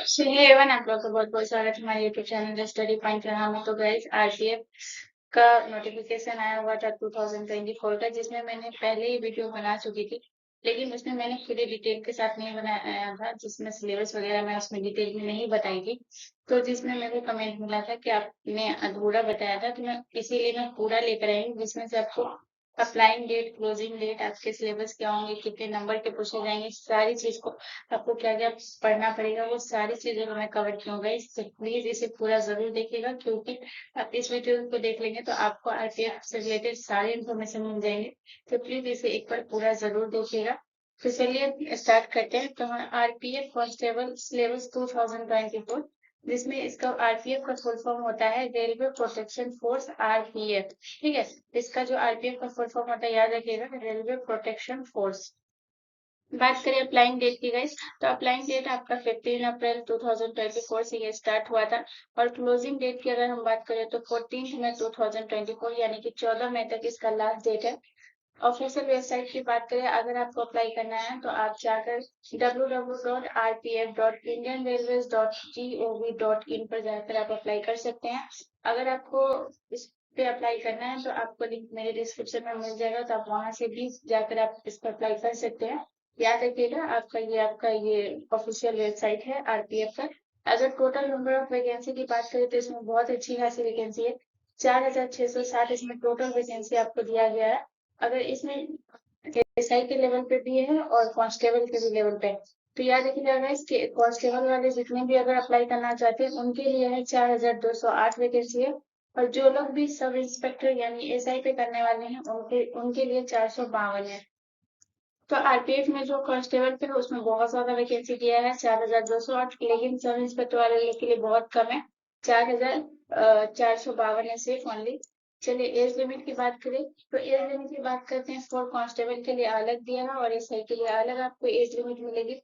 हे Avon आप लोग का बहुत बहुत स्वागत है हमारे यूट्यूब चैनल स्टडी पॉइंट रहा में। तो गाइस आरटीएफ का नोटिफिकेशन आया हुआ था 2024 का, जिसमें मैंने पहले ही वीडियो बना चुकी थी, लेकिन उसमें मैंने पूरी डिटेल के साथ नहीं बनाया था, जिसमें सिलेबस वगैरह मैं उसमें डिटेल में नहीं बताई थी। तो जिसमें मेरे को कमेंट मिला था कि आपने अधूरा बताया था, तो मैं इसीलिए मैं पूरा लेकर आई हूँ, जिसमें से आपको अप्लाइंग डेट, क्लोजिंग डेट, आपके सिलेबस क्या होंगे, कितने नंबर के पूछे जाएंगे, सारी चीज को आपको क्या क्या पढ़ना पड़ेगा, वो सारी चीजें मैं कवर की हूँ गाइस। तो प्लीज इसे पूरा जरूर देखिएगा, क्योंकि आप इस वीडियो को देख लेंगे तो आपको आरपीएफ से रिलेटेड सारी इन्फॉर्मेशन मिल जाएंगे। तो प्लीज इसे एक बार पूरा जरूर देखिएगा। तो चलिए स्टार्ट करते हैं। तो आरपीएफ कांस्टेबल सिलेबस 2024, जिसमें इसका आरपीएफ का फुल फॉर्म होता है रेलवे प्रोटेक्शन फोर्स, आरपीएफ। ठीक है, इसका जो आरपीएफ का फुल फॉर्म होता है याद रखिएगा, रेलवे प्रोटेक्शन फोर्स। बात करें अप्लाइंग डेट की गाइस, तो अप्लाइंग डेट आपका 15 अप्रैल 2024 से ये स्टार्ट हुआ था। और क्लोजिंग डेट की अगर हम बात करें तो 14 मई 2024, यानी कि 14 मई तक इसका लास्ट डेट है। ऑफिशियल वेबसाइट की बात करें, अगर आपको अप्लाई करना है तो आप जाकर www.rpf.indianrailways.gov.in पर जाकर आप अप्लाई कर सकते हैं। अगर आपको इस पे अप्लाई करना है तो आपको लिंक मेरे डिस्क्रिप्शन में मिल जाएगा, तो आप वहां से भी जाकर आप इस पर अप्लाई कर सकते हैं। याद रखिएगा, आपका ये ऑफिशियल वेबसाइट है आरपीएफ का। अगर टोटल नंबर ऑफ वैकेंसी की बात करें तो इसमें बहुत अच्छी खासी वैकेंसी है। 4660 इसमें टोटल वैकेंसी आपको दिया गया है। अगर इसमें एसआई के लेवल पे भी है और कांस्टेबल के भी लेवल पे है। तो याद रखिएगा गाइस कि कांस्टेबल वाले जितने भी अगर अप्लाई करना चाहते हैं उनके लिए है 4208 वैकेंसी है। और जो लोग भी सब इंस्पेक्टर यानी एसआई पे करने वाले हैं उनके उनके लिए 452 है। तो आरपीएफ में जो कांस्टेबल पे है उसमें बहुत ज्यादा वैकेंसी दिया है 4208, लेकिन सब इंस्पेक्टर वाले के लिए बहुत कम है, 4452 है सिर्फ ओनली। चलिए एज लिमिट की बात करें, तो एज लिमिट की बात करते हैं। फॉर कांस्टेबल के लिए अलग दिया है और एसआई के लिए अलग आपको एज लिमिट मिलेगी।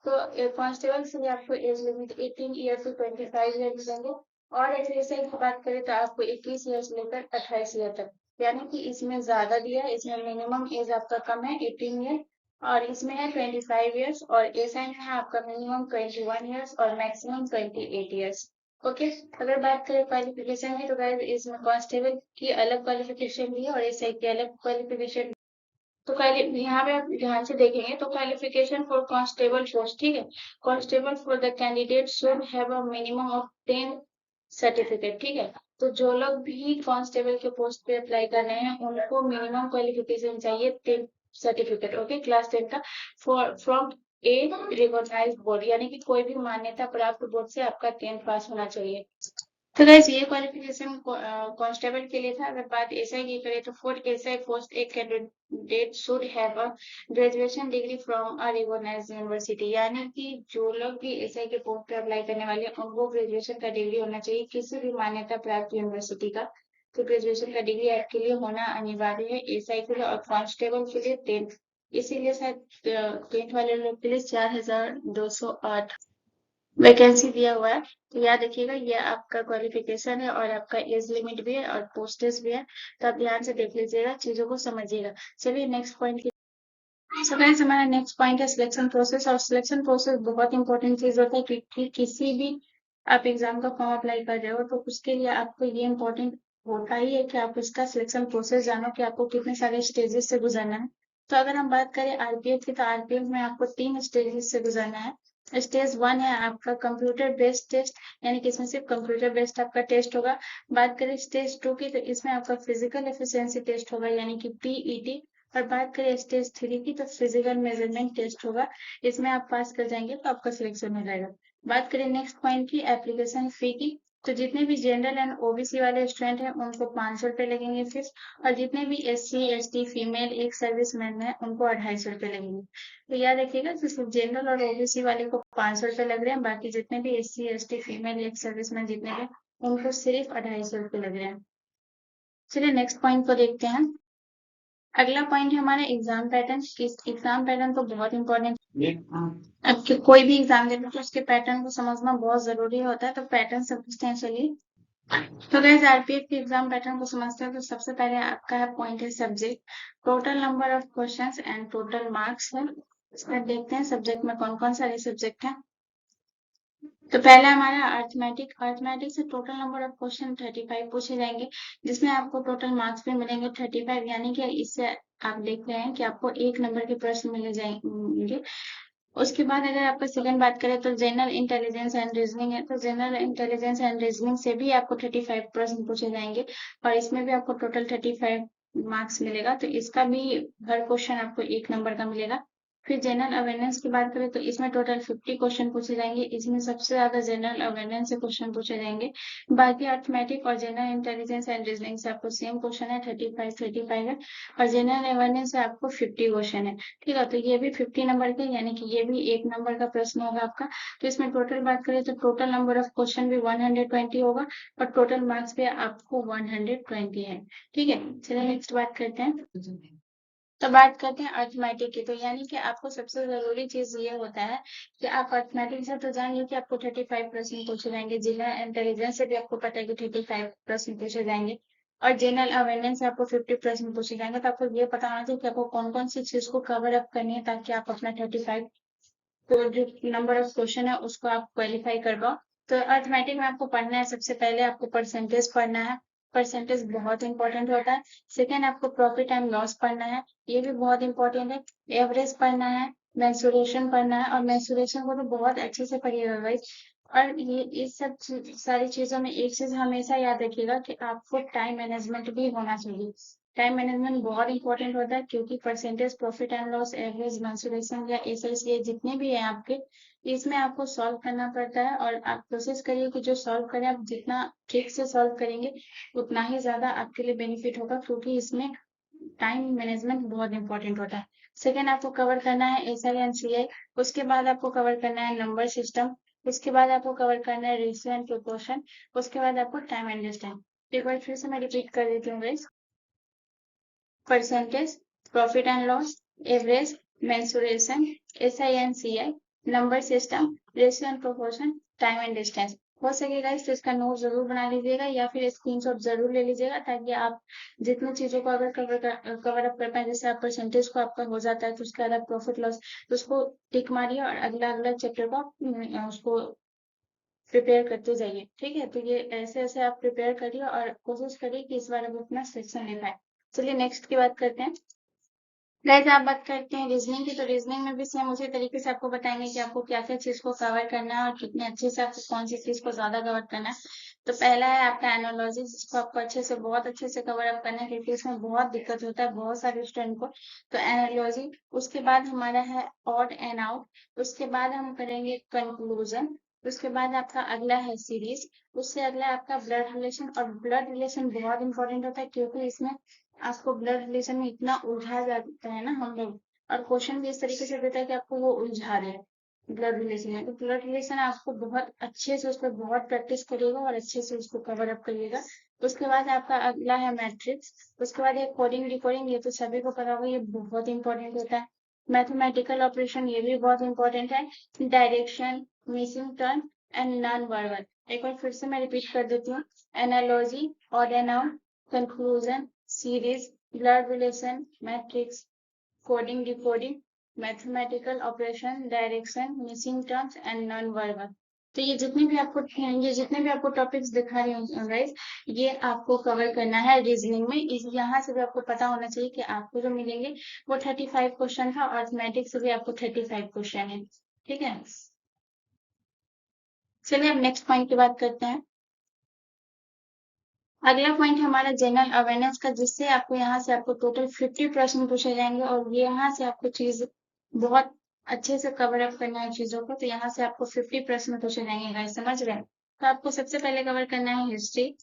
तो कांस्टेबल के लिए आपको age limit 18 year to 25 year मिलेंगे। और एसआई की बात करें तो आपको 21 ईयर से लेकर 28 ईयर तक, यानी कि इसमें ज्यादा दिया है। इसमें मिनिमम एज आपका कम है 18 ईयर, और इसमें है 25 ईयर्स, और एसआई में है आपका मिनिमम 21 ईयर्स और मैक्सिमम 28 ईयर्स। ओके, अगर बात करें क्वालिफिकेशन की, तो गाइस इसमें कांस्टेबल की अलग क्वालिफिकेशन भी है और एसआई की अलग क्वालिफिकेशन। तो यहाँ पे आप ध्यान से देखेंगे तो क्वालिफिकेशन फॉर कांस्टेबल पोस्ट, ठीक है, constable for the candidate should have a minimum of 10 certificate. ठीक है, तो जो लोग भी कांस्टेबल के पोस्ट पे अप्लाई कर रहे हैं उनको मिनिमम क्वालिफिकेशन चाहिए 10 सर्टिफिकेट, ओके, क्लास 10 का, for from a recognised board, यानी कि कोई भी मान्यता प्राप्त बोर्ड से आपका 10th पास होना चाहिए। तो गाइस ये क्वालिफिकेशन कांस्टेबल के लिए था। अगर बात एसआई की करें तो फॉर एसआई पोस्ट एक candidate should have a graduation degree from a recognised university, यानी कि जो लोग भी एसआई के पोस्ट पे अप्लाई करने वाले हैं उनको ग्रेजुएशन का डिग्री होना चाहिए किसी भी मान्यता प्राप्त यूनिवर्सिटी का। तो ग्रेजुएशन का डिग्री आपके लिए होना अनिवार्य है एसआई के लिए, और कांस्टेबल के लिए 10th। इसीलिए शायद 10th वाले लोग के लिए 4208 वैकेंसी दिया हुआ है। तो याद रखिएगा ये आपका क्वालिफिकेशन है और आपका एज लिमिट भी है और पोस्टेज भी है। तो आप ध्यान से देख लीजिएगा, चीजों को समझिएगा। चलिए नेक्स्ट पॉइंट की। सो गाइस हमारा नेक्स्ट पॉइंट है सिलेक्शन प्रोसेस। और सिलेक्शन प्रोसेस बहुत इंपॉर्टेंट चीज होता है, क्योंकि किसी भी आप एग्जाम का फॉर्म अप्लाई कर रहे हो तो उसके लिए आपको ये इम्पोर्टेंट होता ही है कि आप उसका सिलेक्शन प्रोसेस जानो कि आपको कितने सारे स्टेजेस से गुजरना है। तो अगर हम बात करें आरपीएफ की, तो आरपीएफ में आपको 3 स्टेजेस से गुजरना है। स्टेज 1 है आपका कंप्यूटर बेस्ड टेस्ट, यानी कि इसमें सिर्फ कंप्यूटर बेस्ड आपका टेस्ट होगा। बात करें स्टेज 2 की, तो इसमें आपका फिजिकल एफिशिएंसी टेस्ट होगा, यानी कि पीईटी। और बात करें स्टेज 3 की, तो फिजिकल मेजरमेंट टेस्ट होगा। इसमें आप पास कर जाएंगे तो आपका सिलेक्शन हो जाएगा। बात करें नेक्स्ट पॉइंट की, एप्लीकेशन फी की, तो जितने भी जनरल एंड ओबीसी वाले स्टूडेंट हैं उनको 500 रुपए लगेंगे फीस। और जितने भी एससी एसटी फीमेल एक सर्विसमैन है उनको 250 रुपए लगेंगे। तो याद रखिएगा कि सिर्फ जनरल और ओबीसी वाले को 500 रुपए लग रहे हैं, बाकी जितने भी एससी एसटी फीमेल एक सर्विसमैन जितने हैं उनको सिर्फ 250 रुपए लग रहे हैं। चलिए नेक्स्ट पॉइंट को देखते हैं। अगला पॉइंट है हमारा एग्जाम पैटर्न। इस एग्जाम पैटर्न तो बहुत इंपॉर्टेंट, अब कोई भी एग्जाम देने तो उसके पैटर्न को समझना बहुत जरूरी होता है। तो पैटर्न समझते हैं, चलिए। तो गाइस आरपीएफ के एग्जाम पैटर्न को समझते हैं तो सबसे पहले आपका है पॉइंट है subject, total number of questions and total marks है। इसमें देखते हैं सब्जेक्ट में कौन कौन सारे सब्जेक्ट हैं। तो पहला हमारा अर्थमेटिक। अर्थमेटिक से टोटल नंबर ऑफ क्वेश्चन 35 पूछे जाएंगे, जिसमें आपको टोटल मार्क्स भी मिलेंगे 35, यानी कि इससे आप देख रहे हैं कि आपको 1 नंबर के प्रश्न मिले जाएंगे। उसके बाद अगर आपका सेकंड बात करें तो जनरल इंटेलिजेंस एंड रीजनिंग है, तो जनरल इंटेलिजेंस एंड रीजनिंग से भी आपको 35 प्रश्न पूछे जाएंगे और इसमें भी आपको टोटल 35 मार्क्स मिलेगा। तो इसका भी हर क्वेश्चन आपको 1 नंबर का मिलेगा। फिर जनरल अवेयरनेस की बात करें तो इसमें टोटल 50 क्वेश्चन पूछे जाएंगे, इसमें सबसे ज्यादा जनरल अवेयरनेस से क्वेश्चन पूछे जाएंगे। बाकी अर्थमेटिक और जनरल इंटेलिजेंस एंड रीजनिंग से आपको सेम क्वेश्चन है, 35 है, और जनरल अवेयरनेस से आपको 50 क्वेश्चन है। ठीक है, तो ये भी 50 नंबर के, यानी कि ये भी 1 नंबर का प्रश्न होगा आपका। तो इसमें टोटल बात करें तो टोटल नंबर ऑफ क्वेश्चन भी 120 होगा और टोटल मार्क्स भी आपको 120 है। ठीक है, चलिए नेक्स्ट बात करते हैं। तो बात करते हैं अर्थमेटिक की। तो यानी कि आपको सबसे जरूरी चीज ये होता है कि आप अर्थमेटिक से तो जानिए कि आपको 35 प्रश्न पूछे जाएंगे, जनरल इंटेलिजेंस से भी आपको पता है कि 35 प्रश्न पूछे जाएंगे और जनरल अवेयरनेस से आपको 50 प्रश्न पूछे जाएंगे। तो आपको ये पता होना चाहिए कि आपको कौन कौन सी चीज को कवर अप करनी है ताकि आप अपना 35 तो जो नंबर ऑफ क्वेश्चन है उसको आप क्वालिफाई कर पाओ। तो अर्थमेटिक में आपको पढ़ना है, सबसे पहले आपको परसेंटेज पढ़ना है, परसेंटेज बहुत इंपॉर्टेंट होता है। सेकेंड आपको प्रॉफिट एंड लॉस पढ़ना है, ये भी बहुत इंपॉर्टेंट है। एवरेज पढ़ना है, मेंसुरेशन पढ़ना है, और मेंसुरेशन को तो बहुत अच्छे से पढ़िएगा गाइस। और ये इस सब सारी चीजों में एक चीज हमेशा याद रखिएगा कि आपको टाइम मैनेजमेंट भी होना चाहिए। टाइम मैनेजमेंट बहुत इंपॉर्टेंट होता है, क्योंकि percentage, profit and loss, average, mensuration या एसएस, ये जितने भी हैं आपके, इसमें आपको सॉल्व करना पड़ता है। और आप कोशिश करिए कि जो सॉल्व करें, आप जितना ठीक से सॉल्व करेंगे उतना ही ज्यादा आपके लिए बेनिफिट होगा, क्योंकि इसमें टाइम मैनेजमेंट बहुत इंपॉर्टेंट होता है। सेकेंड आपको कवर करना है एसआई एंड सीआई, उसके बाद आपको कवर करना है नंबर सिस्टम, उसके बाद आपको कवर करना है रेशियो एंड प्रोपोर्शन, उसके बाद आपको टाइम एंड डिस्टेंस। एक बार फिर से मैं रिपीट कर देती हूँ guys. Percentage, profit and loss, average, mensuration, SI and CI, number system, ratio and proportion, time and distance. हो सकेगा इस तो इसका नोट जरूर बना लीजिएगा या फिर स्क्रीनशॉट जरूर ले लीजिएगा, ताकि आप जितनी चीजों को अगर कवर अप कर पाए, जैसे आप परसेंटेज को आपका हो जाता है तो उसके बाद प्रॉफिट लॉस, तो उसको टिक मारिए और अगला अगला चैप्टर को उसको प्रिपेयर करते जाइए। ठीक है, तो ये ऐसे ऐसे आप प्रिपेयर करिए और कोशिश करिए कि इस बार आप अपना सेक्शन ले पाए। चलिए नेक्स्ट की बात करते हैं। गाइस आप बात करते हैं रीजनिंग की। तो रीजनिंग में भी सेम उसी तरीके से आपको बताएंगे कि आपको क्या क्या चीज को कवर करना है और कितने अच्छे से आपको कौन सी चीज को ज्यादा कवर करना है। तो पहला है आपका एनालॉजी, जिसको आपको अच्छे से, बहुत अच्छे से कवर अप करना है, क्योंकि इसमें बहुत दिक्कत होता है बहुत सारे स्टूडेंट को। तो एनालॉजी, उसके बाद हमारा है ऑड एंड आउट, उसके बाद हम करेंगे कंक्लूजन, उसके बाद आपका अगला है सीरीज, उससे अगला है आपका ब्लड रिलेशन। और ब्लड रिलेशन बहुत इंपॉर्टेंट होता है, क्योंकि इसमें आपको ब्लड रिलेशन में इतना उलझा जाता है ना हम लोग, और क्वेश्चन भी इस तरीके से देता है कि आपको वो उलझा रहे हैं ब्लड रिलेशन में। तो ब्लड रिलेशन आपको बहुत अच्छे से उस पर बहुत प्रैक्टिस करिएगा और अच्छे से उसको कवर अप करिएगा। उसके बाद आपका अगला है मैट्रिक्स, उसके बाद ये कोडिंग डिकोडिंग, ये तो सभी को पता होगा, ये बहुत इंपॉर्टेंट होता है। मैथमेटिकल ऑपरेशन, ये भी बहुत इंपॉर्टेंट है। Direction, missing turn and non verbal. एक बार फिर से मैं रिपीट कर देती हूँ। Analogy, odd and out, conclusion, series, blood relation, matrix, coding decoding, mathematical operation, direction, missing terms and non verbal. तो ये जितने भी आपको टॉपिक्स दिखा रही हूँ गाइस, ये आपको कवर करना है रीजनिंग में। इस यहाँ से भी आपको पता होना चाहिए कि आपको जो मिलेंगे वो 35 क्वेश्चन था, और अर्थमेटिक से भी आपको 35 क्वेश्चन है। ठीक है, चलिए अब नेक्स्ट पॉइंट की बात करते हैं। अगला पॉइंट हमारा जनरल अवेयरनेस का, जिससे आपको यहाँ से आपको टोटल 50 प्रश्न पूछे जाएंगे, और ये यहाँ से आपको चीज बहुत अच्छे से कवर अप करना है चीजों को। तो यहाँ से आपको 50 प्रश्न पूछे जाएंगे गाइस, समझ रहे हैं। तो आपको सबसे पहले कवर करना है हिस्ट्री,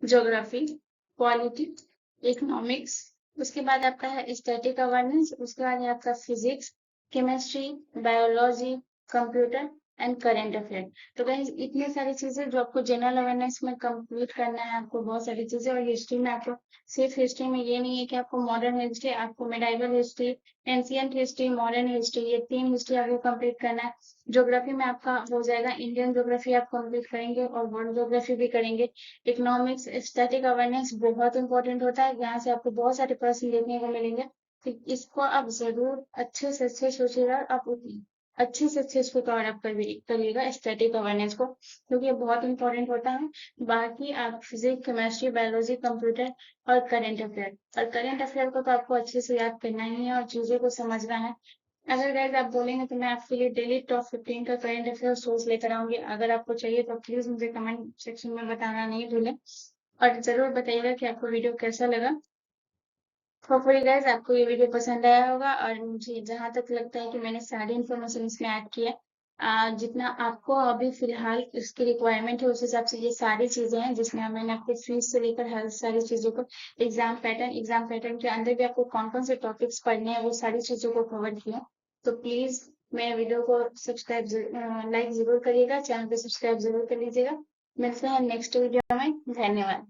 ज्योग्राफी, पॉलिटी, इकोनॉमिक्स, उसके बाद आपका है स्टैटिक अवेयरनेस, उसके बाद है आपका physics, chemistry, biology, computer and current affair. तो गाइस इतनी सारी चीजें जो आपको जनरल अवेयरनेस में कंप्लीट करना है, आपको बहुत सारी चीजें। और हिस्ट्री में आपको, सिर्फ हिस्ट्री में ये नहीं है कि आपको मॉडर्न हिस्ट्री, आपको medieval history, ancient history, modern history, ये 3 हिस्ट्री आपको कंप्लीट करना है। ज्योग्राफी में आपका हो जाएगा इंडियन ज्योग्राफी, आप कंप्लीट करेंगे और वर्ल्ड ज्योग्राफी भी करेंगे। इकोनॉमिक्स, स्टैटिक अवेयरनेस बहुत इंपॉर्टेंट होता है, यहाँ से आपको बहुत सारे प्रश्न देखने को मिलेंगे। तो इसको आप जरूर अच्छे से अच्छे सोचिएगा, आप अच्छे से अच्छे इसको कवर अप करिएगा स्टैटिक अवेयरनेस को, क्योंकि ये बहुत इंपॉर्टेंट होता है। बाकी आप फिजिक्स, केमिस्ट्री, बायोलॉजी, कंप्यूटर और करंट अफेयर, और करंट अफेयर को तो आपको अच्छे से याद करना ही है और चीजों को समझना है। अगर गाइस आप बोलेंगे तो मैं आपके लिए डेली टॉप 15 का करंट अफेयर सोर्स लेकर आऊंगी। अगर आपको चाहिए तो प्लीज मुझे कमेंट सेक्शन में बताना नहीं भूलें, और जरूर बताइएगा कि आपको वीडियो कैसा लगा। होपफुली गाइस आपको ये वीडियो पसंद आया होगा, और मुझे जहां तक लगता है कि मैंने सारी इन्फॉर्मेशन इसमें ऐड किया, जितना आपको अभी फिलहाल इसकी रिक्वायरमेंट है उस हिसाब से ये सारी चीजें हैं, जिसमें मैंने आपको फीस से लेकर हर सारी चीजों को, एग्जाम पैटर्न के अंदर भी आपको कौन कौन से टॉपिक्स पढ़ने हैं वो सारी चीजों को कवर किया। तो प्लीज मेरे वीडियो को लाइक जरूर करिएगा, चैनल को सब्सक्राइब जरूर कर लीजिएगा। मिलते हैं नेक्स्ट वीडियो में। धन्यवाद।